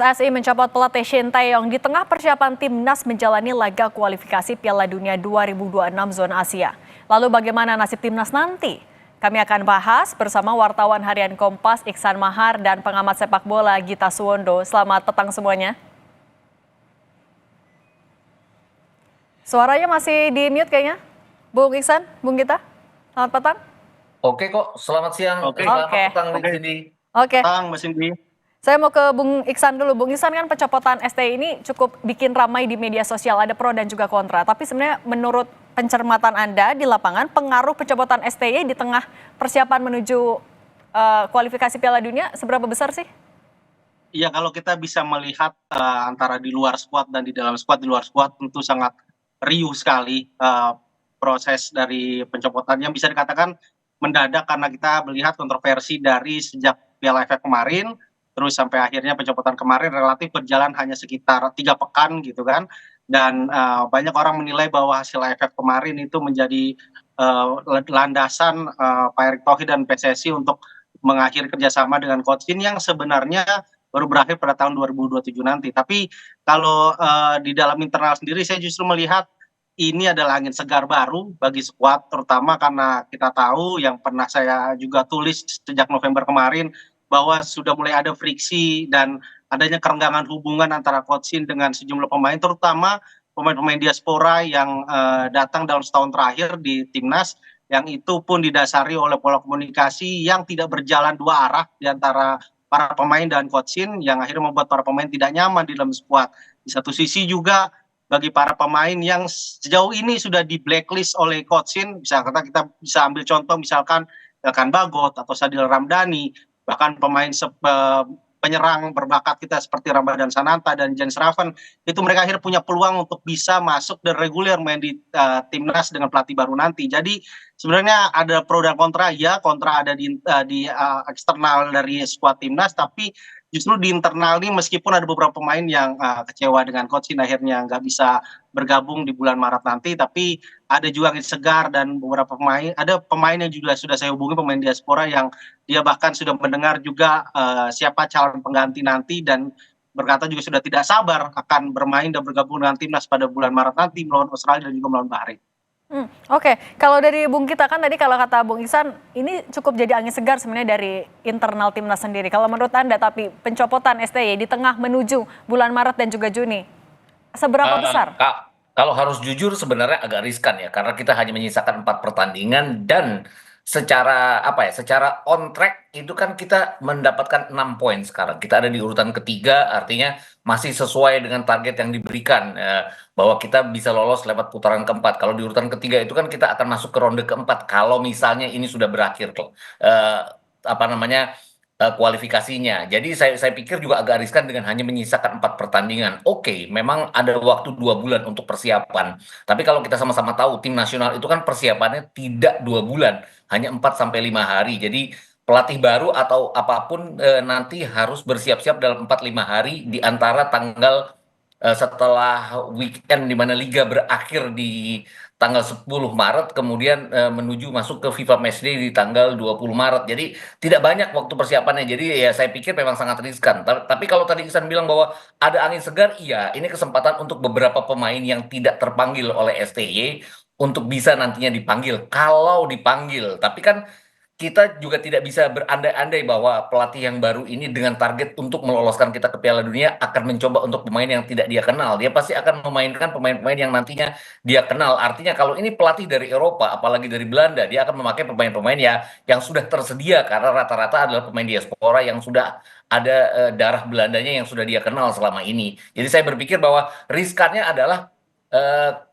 PSSI mencopot pelatih Shin Tae-yong di tengah persiapan timnas menjalani laga kualifikasi Piala Dunia 2026 zona Asia. Lalu bagaimana nasib timnas nanti? Kami akan bahas bersama wartawan harian Kompas Iksan Mahar dan pengamat sepak bola Gita Suwondo. Selamat petang semuanya. Suaranya masih di mute kayaknya. Bung Iksan, Bung Gita, selamat petang. Oke kok, selamat siang. Selamat petang di sini. Oke. Petang, Mbak Cindy. Saya mau ke Bung Iksan dulu. Bung Iksan, kan pencopotan STI ini cukup bikin ramai di media sosial, ada pro dan juga kontra. Tapi sebenarnya menurut pencermatan Anda di lapangan, pengaruh pencopotan STI di tengah persiapan menuju kualifikasi Piala Dunia seberapa besar sih? Iya, kalau kita bisa melihat antara di luar skuad dan di dalam skuad, di luar skuad tentu sangat riuh sekali proses dari pencopotannya. Bisa dikatakan mendadak karena kita melihat kontroversi dari sejak Piala AFF kemarin, terus sampai akhirnya pencopotan kemarin relatif berjalan hanya sekitar 3 pekan gitu kan. Dan banyak orang menilai bahwa hasil AFF kemarin itu menjadi landasan Pak Erick Thohir dan PSSI untuk mengakhiri kerjasama dengan Coach Shin yang sebenarnya baru berakhir pada tahun 2027 nanti. Tapi kalau di dalam internal sendiri saya justru melihat ini adalah angin segar baru bagi skuad, terutama karena kita tahu yang pernah saya juga tulis sejak November kemarin bahwa sudah mulai ada friksi dan adanya kerenggangan hubungan antara Coach Shin dengan sejumlah pemain, terutama pemain-pemain diaspora yang datang dalam setahun terakhir di timnas, yang itu pun didasari oleh pola komunikasi yang tidak berjalan dua arah di antara para pemain dan Coach Shin, yang akhirnya membuat para pemain tidak nyaman di dalam skuad. Di satu sisi juga bagi para pemain yang sejauh ini sudah di blacklist oleh Coach Shin, kita bisa ambil contoh misalkan Elkan Bagot atau Sadil Ramdhani, bahkan pemain penyerang berbakat kita seperti Ramadan Sananta dan Jens Raven, itu mereka akhirnya punya peluang untuk bisa masuk dan reguler main di timnas dengan pelatih baru nanti. Jadi sebenarnya ada pro dan kontra, ya kontra ada di eksternal dari skuad timnas, tapi justru di internal ini meskipun ada beberapa pemain yang kecewa dengan coach ini akhirnya nggak bisa bergabung di bulan Maret nanti, tapi ada juga angin segar dan beberapa pemain, ada pemain yang juga sudah saya hubungi, pemain diaspora yang dia bahkan sudah mendengar juga siapa calon pengganti nanti dan berkata juga sudah tidak sabar akan bermain dan bergabung dengan timnas pada bulan Maret nanti melawan Australia dan juga melawan Bahrain. Oke, kalau dari Bung Gita, kan tadi kalau kata Bung Iksan, ini cukup jadi angin segar sebenarnya dari internal timnas sendiri. Kalau menurut Anda, tapi pencopotan STY di tengah menuju bulan Maret dan juga Juni, seberapa besar? Kalau harus jujur sebenarnya agak riskan ya, karena kita hanya menyisakan 4 pertandingan dan secara secara on track itu kan kita mendapatkan 6 poin sekarang. Kita ada di urutan ketiga, artinya masih sesuai dengan target yang diberikan, bahwa kita bisa lolos lewat putaran keempat. Kalau di urutan ketiga itu kan kita akan masuk ke ronde keempat kalau misalnya ini sudah berakhir kualifikasinya. Jadi saya pikir juga agak riskan dengan hanya menyisakan 4 pertandingan. Oke, memang ada waktu 2 bulan untuk persiapan. Tapi kalau kita sama-sama tahu tim nasional itu kan persiapannya tidak 2 bulan, hanya 4 sampai 5 hari. Jadi pelatih baru atau apapun nanti harus bersiap-siap dalam 4-5 hari di antara tanggal setelah weekend di mana liga berakhir di tanggal 10 Maret, kemudian menuju masuk ke FIFA Matchday di tanggal 20 Maret. Jadi tidak banyak waktu persiapannya. Jadi ya saya pikir memang sangat riskan. Tapi kalau tadi Iksan bilang bahwa ada angin segar, iya, ini kesempatan untuk beberapa pemain yang tidak terpanggil oleh STY untuk bisa nantinya dipanggil kalau dipanggil. Tapi kan kita juga tidak bisa berandai-andai bahwa pelatih yang baru ini dengan target untuk meloloskan kita ke Piala Dunia akan mencoba untuk pemain yang tidak dia kenal. Dia pasti akan memainkan pemain-pemain yang nantinya dia kenal. Artinya kalau ini pelatih dari Eropa, apalagi dari Belanda, dia akan memakai pemain-pemain ya yang sudah tersedia karena rata-rata adalah pemain diaspora yang sudah ada darah Belandanya yang sudah dia kenal selama ini. Jadi saya berpikir bahwa riskannya adalah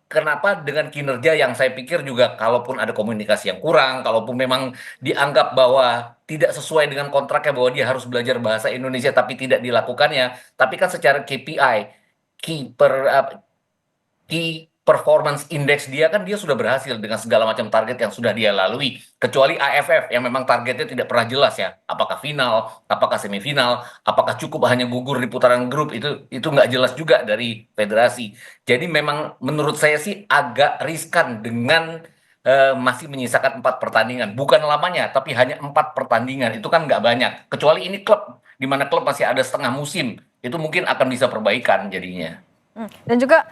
kenapa dengan kinerja yang saya pikir juga kalaupun ada komunikasi yang kurang, kalaupun memang dianggap bahwa tidak sesuai dengan kontraknya bahwa dia harus belajar bahasa Indonesia tapi tidak dilakukannya, tapi kan secara KPI, key per key performance index dia kan dia sudah berhasil dengan segala macam target yang sudah dia lalui, kecuali AFF yang memang targetnya tidak pernah jelas ya, apakah final, apakah semifinal, apakah cukup hanya gugur di putaran grup, itu nggak jelas juga dari federasi. Jadi memang menurut saya sih agak riskan dengan masih menyisakan 4 pertandingan, bukan lamanya tapi hanya 4 pertandingan, itu kan nggak banyak, kecuali ini klub di mana klub masih ada setengah musim itu mungkin akan bisa perbaikan jadinya. Dan juga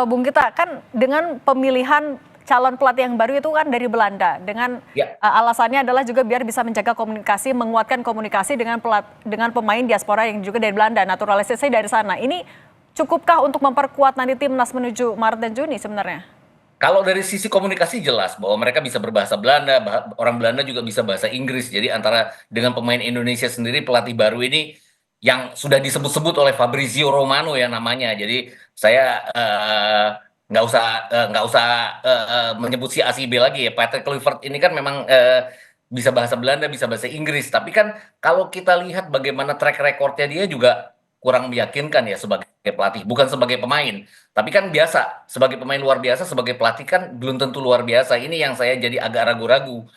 Bung Gita, kan dengan pemilihan calon pelatih yang baru itu kan dari Belanda, dengan Ya. alasannya adalah juga biar bisa menjaga komunikasi, menguatkan komunikasi dengan pemain diaspora yang juga dari Belanda, naturalisasi dari sana. Ini cukupkah untuk memperkuat nanti timnas menuju Maret dan Juni sebenarnya? Kalau dari sisi komunikasi jelas bahwa mereka bisa berbahasa Belanda, orang Belanda juga bisa bahasa Inggris. Jadi antara dengan pemain Indonesia sendiri pelatih baru ini yang sudah disebut-sebut oleh Fabrizio Romano ya namanya. Jadi saya nggak usah menyebut si A si B lagi ya. Patrick Kluivert ini kan memang bisa bahasa Belanda, bisa bahasa Inggris. Tapi kan kalau kita lihat bagaimana track recordnya dia juga kurang meyakinkan ya sebagai pelatih, bukan sebagai pemain. Tapi kan biasa, sebagai pemain luar biasa, sebagai pelatih kan belum tentu luar biasa. Ini yang saya jadi agak ragu-ragu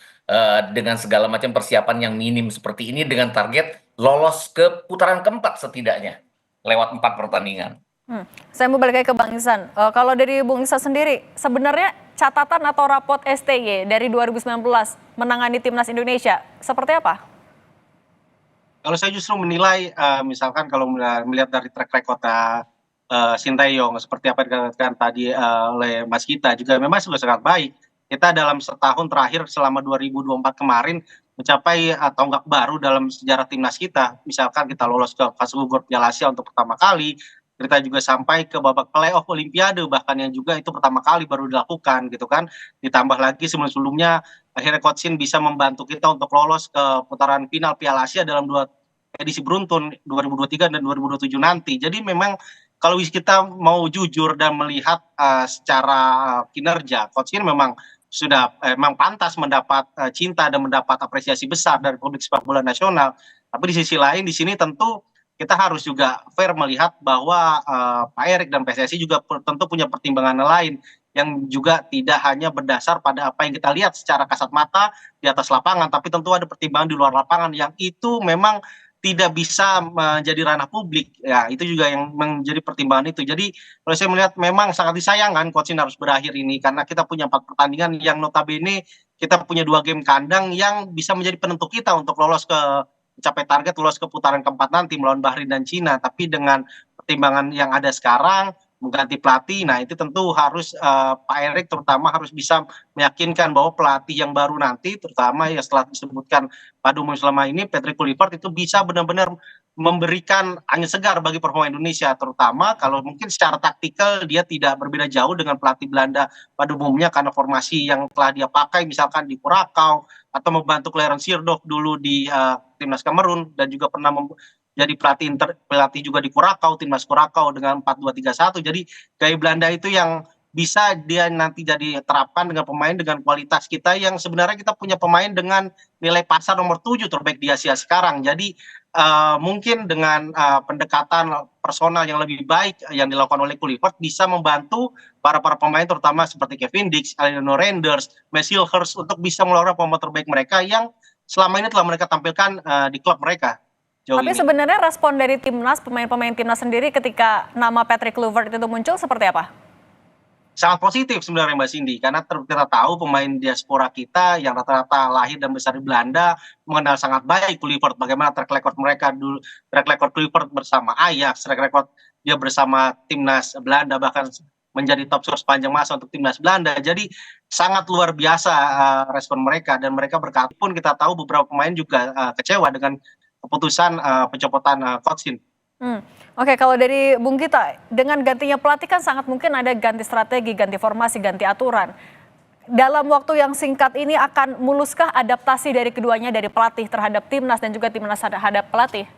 dengan segala macam persiapan yang minim seperti ini dengan target lolos ke putaran keempat setidaknya lewat 4 pertandingan. Saya mau balik lagi ke Bang Ihsan. Kalau dari Bung Ihsan sendiri, sebenarnya catatan atau raport STY dari 2019 menangani timnas Indonesia seperti apa? Kalau saya justru menilai, misalkan kalau melihat dari track record Sinteyong seperti apa yang dikatakan tadi oleh Mas Gita juga memang sudah sangat baik. Kita dalam setahun terakhir selama 2024 kemarin mencapai tonggak baru dalam sejarah timnas kita. Misalkan kita lolos ke fase grup Piala Asia untuk pertama kali, kita juga sampai ke babak playoff Olimpiade bahkan yang juga itu pertama kali baru dilakukan gitu kan. Ditambah lagi sebelum-sebelumnya akhirnya Coach Shin bisa membantu kita untuk lolos ke putaran final Piala Asia dalam 2 edisi beruntun 2023 dan 2027 nanti. Jadi memang kalau kita mau jujur dan melihat secara kinerja, Coach Shin memang sudah memang pantas mendapat cinta dan mendapat apresiasi besar dari publik sepak bola nasional. Tapi di sisi lain di sini tentu kita harus juga fair melihat bahwa Pak Erik dan PSSI juga tentu punya pertimbangan lain yang juga tidak hanya berdasar pada apa yang kita lihat secara kasat mata di atas lapangan, tapi tentu ada pertimbangan di luar lapangan yang itu memang tidak bisa menjadi ranah publik. Ya, itu juga yang menjadi pertimbangan itu. Jadi kalau saya melihat memang sangat disayangkan Coach Shin harus berakhir ini karena kita punya 4 pertandingan yang notabene kita punya 2 game kandang yang bisa menjadi penentu kita untuk lolos ke mencapai target lolos ke putaran keempat nanti melawan Bahrain dan Cina. Tapi dengan pertimbangan yang ada sekarang mengganti pelatih, nah itu tentu harus Pak Erik terutama harus bisa meyakinkan bahwa pelatih yang baru nanti, terutama ya setelah disebutkan pada umum selama ini, Patrick Kluivert itu bisa benar-benar memberikan angin segar bagi performa Indonesia, terutama kalau mungkin secara taktikal dia tidak berbeda jauh dengan pelatih Belanda pada umumnya karena formasi yang telah dia pakai misalkan di Curacao atau membantu Clarence Seedorf dulu di timnas Kamerun dan juga pernah jadi pelatih juga di Curacao, timnas Curacao dengan 4-2-3-1. Jadi gaya Belanda itu yang bisa dia nanti jadi terapkan dengan pemain dengan kualitas kita yang sebenarnya kita punya pemain dengan nilai pasar nomor 7 terbaik di Asia sekarang. Jadi mungkin dengan pendekatan personal yang lebih baik yang dilakukan oleh Kluivert bisa membantu para pemain terutama seperti Kevin Dix, Alejandro Renders, Messi Hurst untuk bisa mengeluarkan pemain terbaik mereka yang selama ini telah mereka tampilkan di klub mereka. Tapi sebenarnya respon dari timnas, pemain-pemain timnas sendiri ketika nama Patrick Kluivert itu muncul seperti apa? Sangat positif sebenarnya Mbak Cindy, karena kita tahu pemain diaspora kita yang rata-rata lahir dan besar di Belanda mengenal sangat baik Kluivert, bagaimana track record mereka dulu, track record Kluivert bersama Ajax, track record dia bersama timnas Belanda bahkan menjadi top scorer sepanjang masa untuk timnas Belanda. Jadi sangat luar biasa respon mereka dan mereka berkata pun kita tahu beberapa pemain juga kecewa dengan keputusan pencopotan Coach Shin. Oke, kalau dari Bung Gita, dengan gantinya pelatih kan sangat mungkin ada ganti strategi, ganti formasi, ganti aturan. Dalam waktu yang singkat ini akan muluskah adaptasi dari keduanya, dari pelatih terhadap timnas dan juga timnas terhadap pelatih?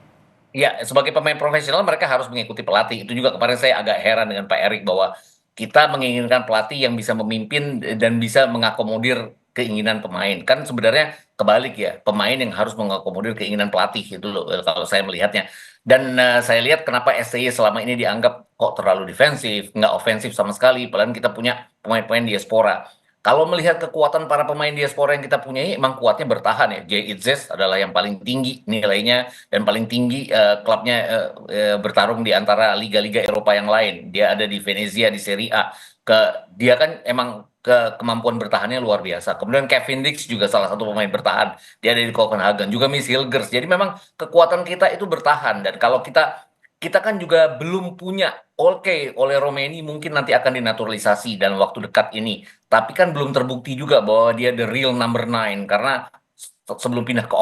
Ya, sebagai pemain profesional mereka harus mengikuti pelatih. Itu juga kemarin saya agak heran dengan Pak Erik bahwa kita menginginkan pelatih yang bisa memimpin dan bisa mengakomodir keinginan pemain. Kan sebenarnya kebalik ya, pemain yang harus mengakomodir keinginan pelatih itu loh kalau saya melihatnya. Dan saya lihat kenapa STY selama ini dianggap kok terlalu defensif, nggak ofensif sama sekali. Padahal kita punya pemain-pemain diaspora. Kalau melihat kekuatan para pemain diaspora yang kita punyai, emang kuatnya bertahan ya. Jay Itzes adalah yang paling tinggi nilainya dan paling tinggi klubnya bertarung di antara liga-liga Eropa yang lain. Dia ada di Venezia di Serie A. Dia kan emang kemampuan bertahannya luar biasa. Kemudian Kevin Dix juga salah satu pemain bertahan. Dia ada di Copenhagen. Juga Miss Hilgers. Jadi memang kekuatan kita itu bertahan. Dan kalau kita kita kan juga belum punya, oke, oleh Romeni mungkin nanti akan dinaturalisasi dalam waktu dekat ini. Tapi kan belum terbukti juga bahwa dia the real number nine karena sebelum pindah ke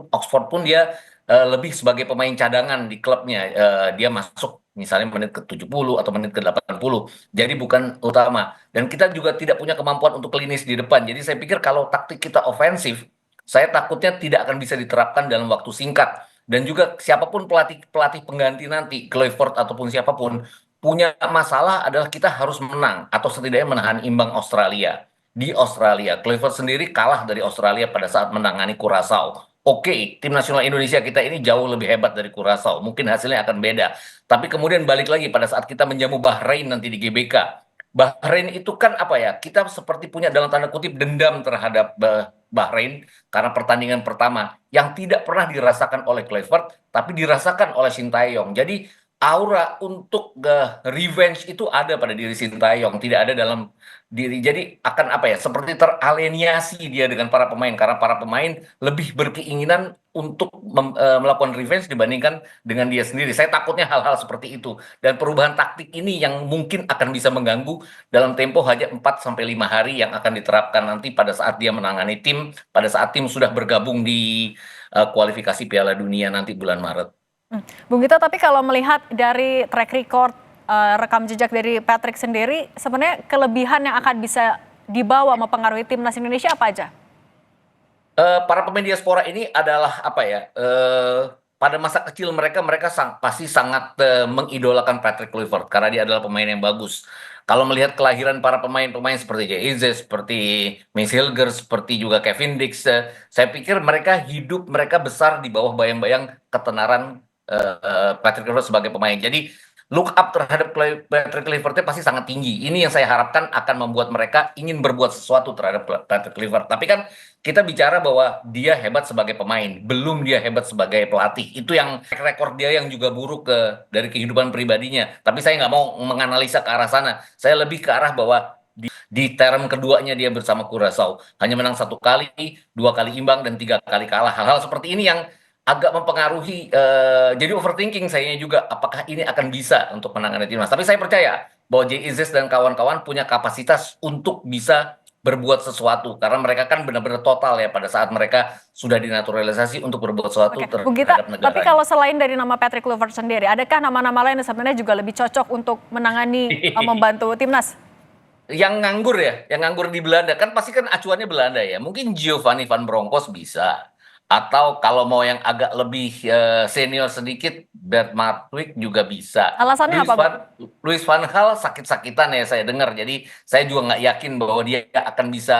Oxford pun dia lebih sebagai pemain cadangan di klubnya. Dia masuk misalnya menit ke 70 atau menit ke 80. Jadi bukan utama. Dan kita juga tidak punya kemampuan untuk klinis di depan. Jadi saya pikir kalau taktik kita ofensif, saya takutnya tidak akan bisa diterapkan dalam waktu singkat. Dan juga siapapun pelatih pelatih pengganti nanti, Kluivert ataupun siapapun, punya masalah adalah kita harus menang atau setidaknya menahan imbang Australia. Di Australia, Kluivert sendiri kalah dari Australia pada saat menangani Curaçao. Oke, tim nasional Indonesia kita ini jauh lebih hebat dari Curaçao. Mungkin hasilnya akan beda. Tapi kemudian balik lagi pada saat kita menjamu Bahrain nanti di GBK. Bahrain itu kan apa ya? Kita seperti punya dalam tanda kutip dendam terhadap Bahrain karena pertandingan pertama yang tidak pernah dirasakan oleh Kluivert tapi dirasakan oleh Sintayong. Jadi aura untuk revenge itu ada pada diri Sintayong, tidak ada dalam diri. Jadi akan apa ya? Seperti teralienasi dia dengan para pemain karena para pemain lebih berkeinginan untuk melakukan revenge dibandingkan dengan dia sendiri. Saya takutnya hal-hal seperti itu dan perubahan taktik ini yang mungkin akan bisa mengganggu dalam tempo hanya 4 sampai 5 hari yang akan diterapkan nanti pada saat dia menangani tim, pada saat tim sudah bergabung di kualifikasi Piala Dunia nanti bulan Maret. Bung Gito, tapi kalau melihat dari track record rekam jejak dari Patrick sendiri, sebenarnya kelebihan yang akan bisa dibawa mempengaruhi timnas Indonesia apa aja? Para pemain diaspora ini adalah apa ya? Pada masa kecil mereka pasti sangat mengidolakan Patrick Kluivert karena dia adalah pemain yang bagus. Kalau melihat kelahiran para pemain-pemain seperti Jay Ize, seperti Mace Hilger, seperti juga Kevin Dix, saya pikir mereka besar di bawah bayang-bayang ketenaran Patrick Kluivert sebagai pemain. Jadi look up terhadap Patrick Kluivert pasti sangat tinggi. Ini yang saya harapkan akan membuat mereka ingin berbuat sesuatu terhadap Patrick Kluivert. Tapi kan kita bicara bahwa dia hebat sebagai pemain, belum dia hebat sebagai pelatih. Itu yang rekor dia yang juga buruk dari kehidupan pribadinya. Tapi saya nggak mau menganalisa ke arah sana. Saya lebih ke arah bahwa di term keduanya dia bersama Curaçao hanya menang 1 kali, 2 kali imbang dan 3 kali kalah. Hal-hal seperti ini yang agak mempengaruhi. Jadi overthinking saya juga apakah ini akan bisa untuk menangani timnas. Tapi saya percaya bahwa Jay Izzes dan kawan-kawan punya kapasitas untuk bisa berbuat sesuatu karena mereka kan benar-benar total ya pada saat mereka sudah dinaturalisasi untuk berbuat sesuatu Oke, Bung Gito, terhadap negara. tapi kalau selain dari nama Patrick Kluivert sendiri, adakah nama-nama lain yang sebenarnya juga lebih cocok untuk menangani membantu timnas? Yang nganggur ya, yang nganggur di Belanda kan pasti kan acuannya Belanda ya. Mungkin Giovanni van Bronckhorst bisa. Atau kalau mau yang agak lebih senior sedikit, Bert Marwijk juga bisa. Alasannya apa, Bang? Louis van Gaal sakit-sakitan ya saya dengar. Jadi saya juga nggak yakin bahwa dia akan bisa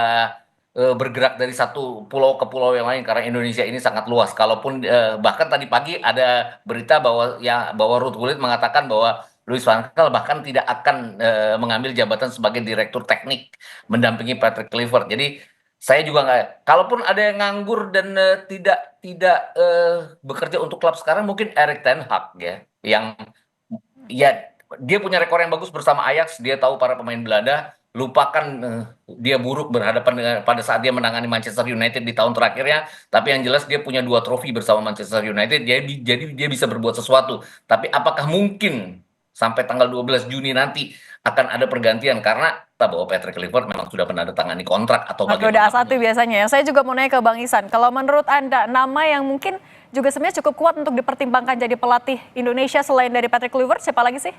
bergerak dari satu pulau ke pulau yang lain karena Indonesia ini sangat luas. Kalaupun bahkan tadi pagi ada berita bahwa Ruud Gullit mengatakan bahwa Louis van Gaal bahkan tidak akan mengambil jabatan sebagai direktur teknik mendampingi Patrick Kluivert. Jadi saya juga nggak. Kalaupun ada yang nganggur dan tidak bekerja untuk klub sekarang, mungkin Erik ten Hag ya, yang ya dia punya rekor yang bagus bersama Ajax. Dia tahu para pemain Belanda. Lupakan dia buruk berhadapan dengan pada saat dia menangani Manchester United di tahun terakhirnya. Tapi yang jelas dia punya 2 trofi bersama Manchester United. Jadi dia bisa berbuat sesuatu. Tapi apakah mungkin sampai tanggal 12 Juni nanti akan ada pergantian karena kita bahwa Patrick Kluivert memang sudah menandatangani kontrak atau Oke, udah A1 biasanya. Saya juga mau nanya ke Bang Ihsan. Kalau menurut Anda, nama yang mungkin juga sebenarnya cukup kuat untuk dipertimbangkan jadi pelatih Indonesia selain dari Patrick Kluivert, siapa lagi sih?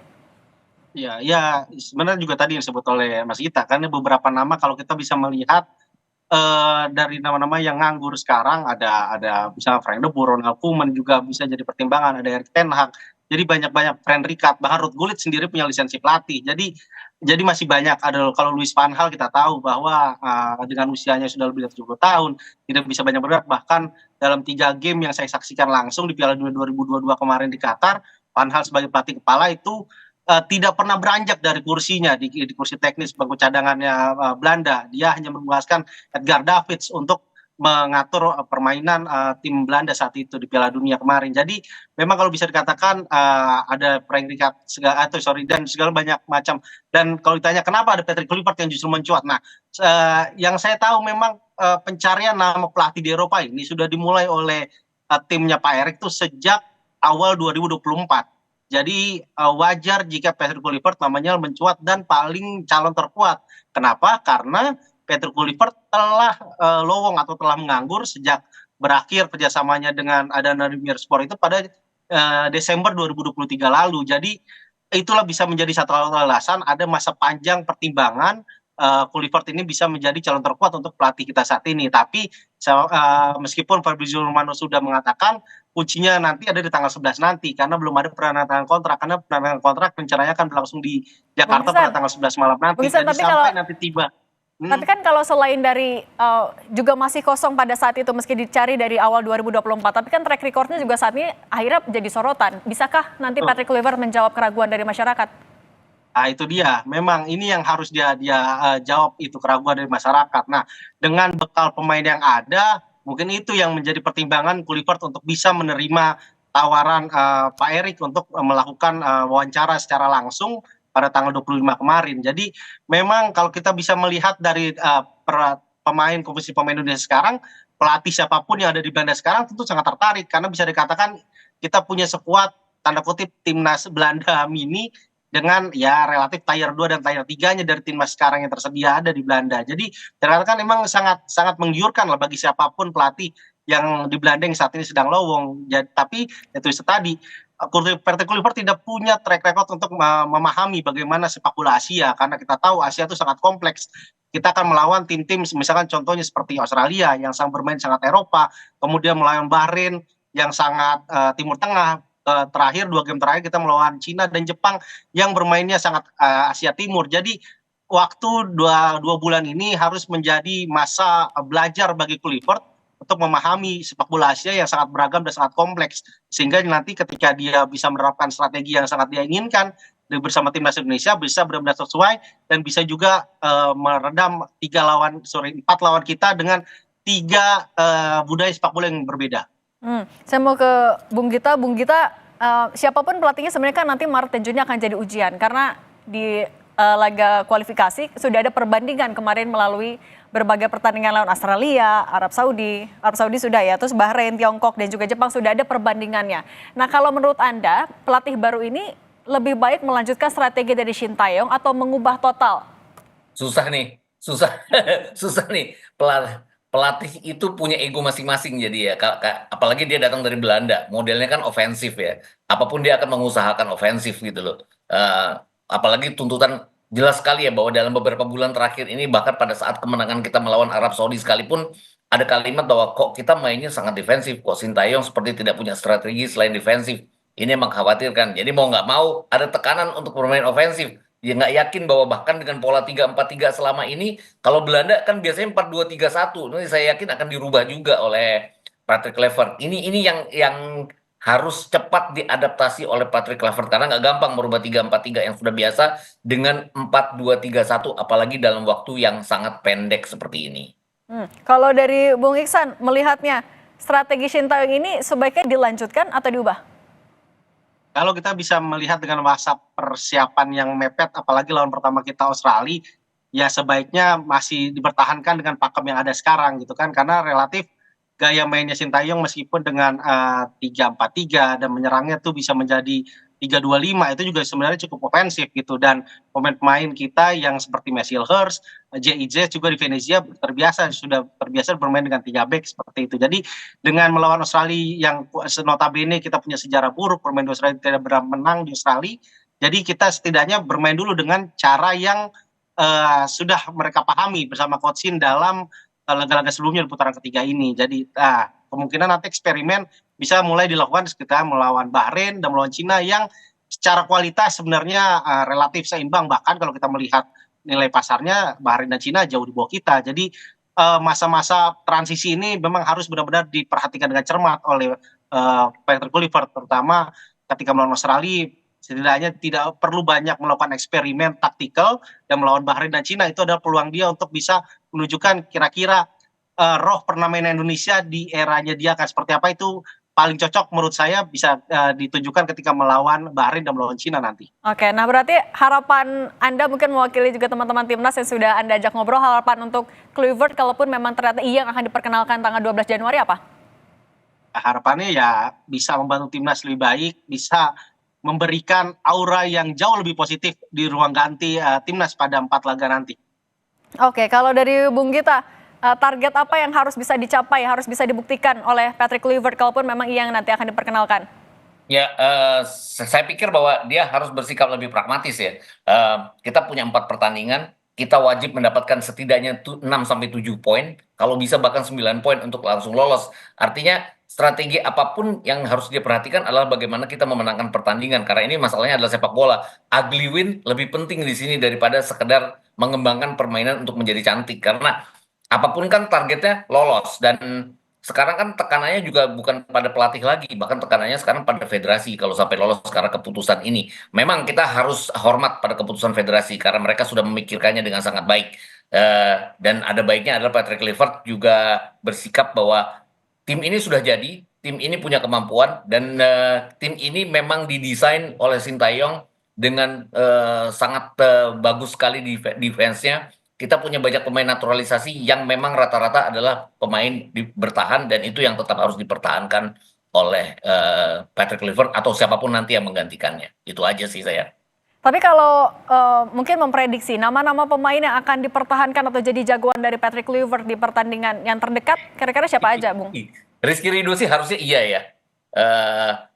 Ya, sebenarnya juga tadi yang disebut oleh Mas Gita, karena beberapa nama kalau kita bisa melihat dari nama-nama yang nganggur sekarang ada misalnya Frank de Boer, Ronald Koeman juga bisa jadi pertimbangan, ada Erik ten Hag. Jadi banyak Frank Rijkaard, bahkan Ruud Gullit sendiri punya lisensi pelatih. Jadi masih banyak. Ada kalau Louis van Gaal kita tahu bahwa dengan usianya sudah lebih dari 70 tahun, tidak bisa banyak bergerak. Bahkan dalam 3 game yang saya saksikan langsung di Piala Dunia 2022 kemarin di Qatar, Van Gaal sebagai pelatih kepala itu tidak pernah beranjak dari kursinya di kursi teknis bangku cadangannya Belanda. Dia hanya menugaskan Edgar Davids untuk mengatur permainan tim Belanda saat itu di Piala Dunia kemarin. Jadi memang kalau bisa dikatakan ada Frank Rijkaard dan segala banyak macam. Dan kalau ditanya kenapa ada Patrick Kluivert yang justru mencuat. Nah, yang saya tahu memang pencarian nama pelatih di Eropa ini sudah dimulai oleh timnya Pak Erik itu sejak awal 2024. Jadi wajar jika Patrick Kluivert namanya mencuat dan paling calon terkuat. Kenapa? Karena Patrick Kluivert telah lowong atau telah menganggur sejak berakhir kerjasamanya dengan Adana Demirspor itu pada Desember 2023 lalu. Jadi itulah bisa menjadi satu alasan ada masa panjang pertimbangan Kluivert ini bisa menjadi calon terkuat untuk pelatih kita saat ini. Tapi meskipun Fabrizio Romano sudah mengatakan kuncinya nanti ada di tanggal 11 nanti karena belum ada penandatangan kontrak, karena penandatangan kontrak rencananya akan berlangsung di Bung Jakarta Ihsan, pada tanggal 11 malam nanti. Bung Ihsan, Jadi sampai nanti tiba. tapi kan kalau selain dari juga masih kosong pada saat itu meski dicari dari awal 2024, tapi kan track recordnya juga saat ini akhirnya jadi sorotan. Bisakah nanti Patrick Kluivert menjawab keraguan dari masyarakat? Nah, itu dia. Memang ini yang harus dia jawab, itu keraguan dari masyarakat. Nah, dengan bekal pemain yang ada, mungkin itu yang menjadi pertimbangan Kluivert untuk bisa menerima tawaran Pak Erik untuk melakukan wawancara secara langsung pada tanggal 25 kemarin. Jadi memang kalau kita bisa melihat dari komposisi pemain Indonesia sekarang, pelatih siapapun yang ada di Belanda sekarang tentu sangat tertarik karena bisa dikatakan kita punya sekuat tanda kutip timnas Belanda mini dengan ya relatif tier 2 dan tier 3-nya dari timnas sekarang yang tersedia ada di Belanda. Jadi terkadang memang sangat sangat menggiurkan lah bagi siapapun pelatih yang di Belanda yang saat ini sedang lowong. Tapi itu tadi Patrick Kluivert tidak punya track record untuk memahami bagaimana sepak bola Asia karena kita tahu Asia itu sangat kompleks. Kita akan melawan tim-tim misalkan contohnya seperti Australia yang bermain sangat Eropa, kemudian melawan Bahrain yang sangat Timur Tengah. Terakhir 2 game terakhir kita melawan Cina dan Jepang yang bermainnya sangat Asia Timur. Jadi waktu dua bulan ini harus menjadi masa belajar bagi Kluivert untuk memahami sepak bola Asia yang sangat beragam dan sangat kompleks, sehingga nanti ketika dia bisa menerapkan strategi yang sangat dia inginkan bersama timnas Indonesia bisa benar-benar sesuai dan bisa juga meredam 4 lawan kita dengan 3 budaya sepak bola yang berbeda. Saya mau ke Bung Gita. Siapapun pelatihnya sebenarnya kan nanti Maret dan Juni akan jadi ujian karena di laga kualifikasi sudah ada perbandingan kemarin melalui berbagai pertandingan lawan Australia, Arab Saudi sudah ya, terus Bahrain, Tiongkok dan juga Jepang sudah ada perbandingannya. Nah kalau menurut Anda pelatih baru ini lebih baik melanjutkan strategi dari Shin Tae-yong atau mengubah total? Susah nih. Pelatih itu punya ego masing-masing jadi ya. Apalagi dia datang dari Belanda, modelnya kan ofensif ya. Apapun dia akan mengusahakan ofensif gitu loh. Apalagi tuntutan jelas sekali ya bahwa dalam beberapa bulan terakhir ini bahkan pada saat kemenangan kita melawan Arab Saudi sekalipun ada kalimat bahwa kok kita mainnya sangat defensif, kok Shin Tae-yong seperti tidak punya strategi selain defensif. Ini yang mengkhawatirkan. Jadi mau nggak mau ada tekanan untuk bermain ofensif. Ya nggak yakin bahwa bahkan dengan pola 3-4-3 selama ini, kalau Belanda kan biasanya 4-2-3-1. Ini saya yakin akan dirubah juga oleh Patrick Kluivert. Ini yang harus cepat diadaptasi oleh Patrick Kluivert karena nggak gampang merubah 3-4-3 yang sudah biasa dengan 4-2-3-1 apalagi dalam waktu yang sangat pendek seperti ini. Kalau dari Bung Iksan melihatnya strategi Shin Tae-yong ini sebaiknya dilanjutkan atau diubah? Kalau kita bisa melihat dengan masa persiapan yang mepet, apalagi lawan pertama kita Australia, ya sebaiknya masih dipertahankan dengan pakem yang ada sekarang gitu kan, karena relatif gaya mainnya Shin Tae-yong meskipun dengan 3-4-3 dan menyerangnya tuh bisa menjadi 3-2-5 itu juga sebenarnya cukup ofensif gitu, dan pemain-pemain kita yang seperti Marcel Hurst, JIJ juga di Venezia sudah terbiasa bermain dengan 3 back seperti itu. Jadi dengan melawan Australia yang notabene kita punya sejarah buruk bermain di Australia, tidak pernah menang di Australia, jadi kita setidaknya bermain dulu dengan cara yang sudah mereka pahami bersama Coach Shin dalam laga-laga sebelumnya di putaran ketiga ini. Jadi kemungkinan nanti eksperimen bisa mulai dilakukan ketika melawan Bahrain dan melawan Cina yang secara kualitas sebenarnya relatif seimbang, bahkan kalau kita melihat nilai pasarnya Bahrain dan Cina jauh di bawah kita. Jadi masa-masa transisi ini memang harus benar-benar diperhatikan dengan cermat oleh Patrick Kluivert, terutama ketika melawan Australia. Setidaknya tidak perlu banyak melakukan eksperimen taktikal, dan melawan Bahrain dan Cina itu adalah peluang dia untuk bisa menunjukkan kira-kira roh permainan Indonesia di eranya dia akan seperti apa. Itu paling cocok menurut saya bisa ditunjukkan ketika melawan Bahrain dan melawan Cina nanti. Oke, nah berarti harapan Anda mungkin mewakili juga teman-teman timnas yang sudah Anda ajak ngobrol, harapan untuk Kluivert kalaupun memang ternyata yang akan diperkenalkan tanggal 12 Januari apa? Harapannya ya bisa membantu timnas lebih baik, bisa memberikan aura yang jauh lebih positif di ruang ganti timnas pada 4 laga nanti. Oke, kalau dari Bung Gita, target apa yang harus bisa dicapai, harus bisa dibuktikan oleh Patrick Kluivert kalaupun memang ia yang nanti akan diperkenalkan? Ya, saya pikir bahwa dia harus bersikap lebih pragmatis ya. Kita punya 4 pertandingan, kita wajib mendapatkan setidaknya 6-7 poin, kalau bisa bahkan 9 poin untuk langsung lolos. Artinya strategi apapun yang harus dia perhatikan adalah bagaimana kita memenangkan pertandingan, karena ini masalahnya adalah sepak bola. Ugly win lebih penting di sini daripada sekedar mengembangkan permainan untuk menjadi cantik, karena apapun kan targetnya lolos. Dan sekarang kan tekanannya juga bukan pada pelatih lagi, bahkan tekanannya sekarang pada federasi kalau sampai lolos karena keputusan ini. Memang kita harus hormat pada keputusan federasi karena mereka sudah memikirkannya dengan sangat baik. Dan ada baiknya adalah Patrick Kluivert juga bersikap bahwa tim ini sudah jadi, tim ini punya kemampuan, dan tim ini memang didesain oleh Sintayong dengan sangat bagus sekali di defense-nya. Kita punya banyak pemain naturalisasi yang memang rata-rata adalah pemain bertahan, dan itu yang tetap harus dipertahankan oleh Patrick Kluivert atau siapapun nanti yang menggantikannya. Itu aja sih saya. Tapi kalau mungkin memprediksi nama-nama pemain yang akan dipertahankan atau jadi jagoan dari Patrick Kluivert di pertandingan yang terdekat, kira-kira siapa aja, Bung? Rizky Ridho sih harusnya iya ya.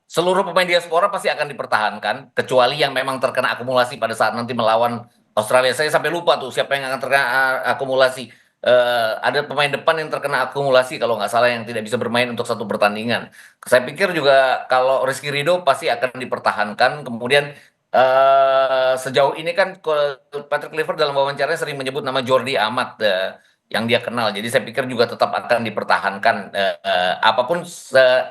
Seluruh pemain diaspora pasti akan dipertahankan, kecuali yang memang terkena akumulasi pada saat nanti melawan Australia. Saya sampai lupa tuh siapa yang akan terkena akumulasi. Ada pemain depan yang terkena akumulasi kalau nggak salah, yang tidak bisa bermain untuk satu pertandingan. Saya pikir juga kalau Rizky Ridho pasti akan dipertahankan. Kemudian sejauh ini kan Patrick Kluivert dalam wawancaranya sering menyebut nama Jordi Amat yang dia kenal. Jadi saya pikir juga tetap akan dipertahankan. Apapun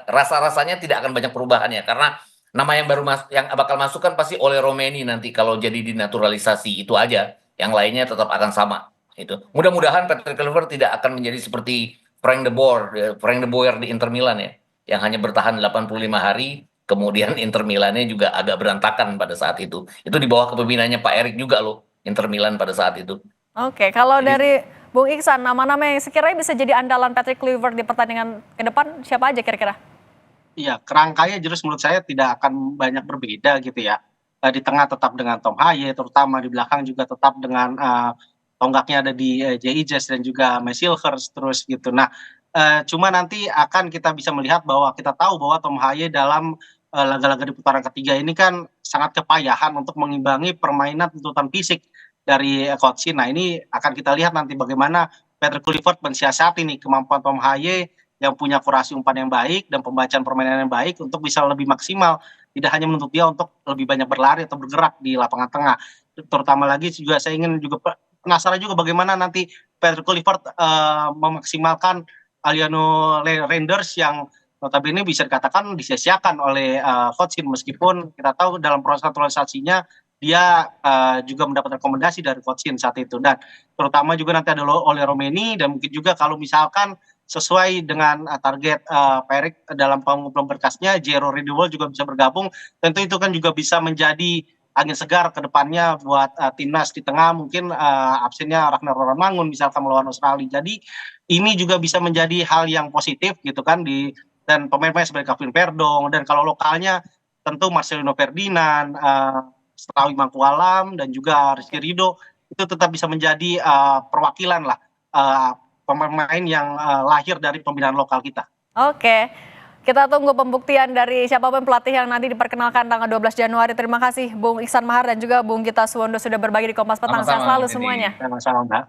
rasa-rasanya tidak akan banyak perubahan ya, karena nama yang baru yang bakal masuk kan pasti oleh Romeni nanti kalau jadi dinaturalisasi, itu aja. Yang lainnya tetap akan sama. Itu. Mudah-mudahan Patrick Kluivert tidak akan menjadi seperti Frank de Boer di Inter Milan ya, yang hanya bertahan 85 hari, kemudian Inter Milannya juga agak berantakan pada saat itu. Itu di bawah kepemimpinannya Pak Erik juga loh, Inter Milan pada saat itu. Oke, kalau dari Bung Iksan, nama-nama yang sekiranya bisa jadi andalan Patrick Kluivert di pertandingan ke depan, siapa aja kira-kira? Iya, kerangkanya jelas menurut saya tidak akan banyak berbeda gitu ya. Di tengah tetap dengan Tom Haye, terutama di belakang juga tetap dengan tonggaknya ada di J.I. Jazz dan juga Silhers terus gitu. Nah, cuma nanti akan kita bisa melihat bahwa kita tahu bahwa Tom Haye dalam laga-laga di putaran ketiga ini kan sangat kepayahan untuk mengimbangi permainan tuntutan fisik dari Coach Shin. Nah, ini akan kita lihat nanti bagaimana Patrick Kluivert mensiasati nih kemampuan Tom Haye yang punya kurasi umpan yang baik dan pembacaan permainan yang baik untuk bisa lebih maksimal, tidak hanya menuntut dia untuk lebih banyak berlari atau bergerak di lapangan tengah. Terutama lagi juga saya ingin juga penasaran juga bagaimana nanti Patrick Kluivert memaksimalkan Aliano Reinders yang notabene bisa dikatakan disia-siakan oleh Coach Shin, meskipun kita tahu dalam proses naturalisasinya dia juga mendapat rekomendasi dari Coach Shin saat itu, dan terutama juga nanti ada oleh Romeni, dan mungkin juga kalau misalkan sesuai dengan target Pak Erik dalam pengumpulan berkasnya, Jero Ridewol juga bisa bergabung. Tentu itu kan juga bisa menjadi angin segar ke depannya buat timnas. Di tengah mungkin absennya Ragnar Roramangun misalkan melawan Australia. Jadi ini juga bisa menjadi hal yang positif gitu kan, dan pemain-pemain seperti Kevin Verdong, dan kalau lokalnya tentu Marcelino Ferdinand, Selawi Mangkualam, dan juga Rizky Ridho itu tetap bisa menjadi perwakilan lah pemain yang lahir dari pembinaan lokal kita. Oke, kita tunggu pembuktian dari siapapun pelatih yang nanti diperkenalkan tanggal 12 Januari. Terima kasih Bung Iksan Mahar dan juga Bung Gita Suwondo sudah berbagi di Kompas Petang. Sehat selalu semuanya. Sama-sama, Mbak.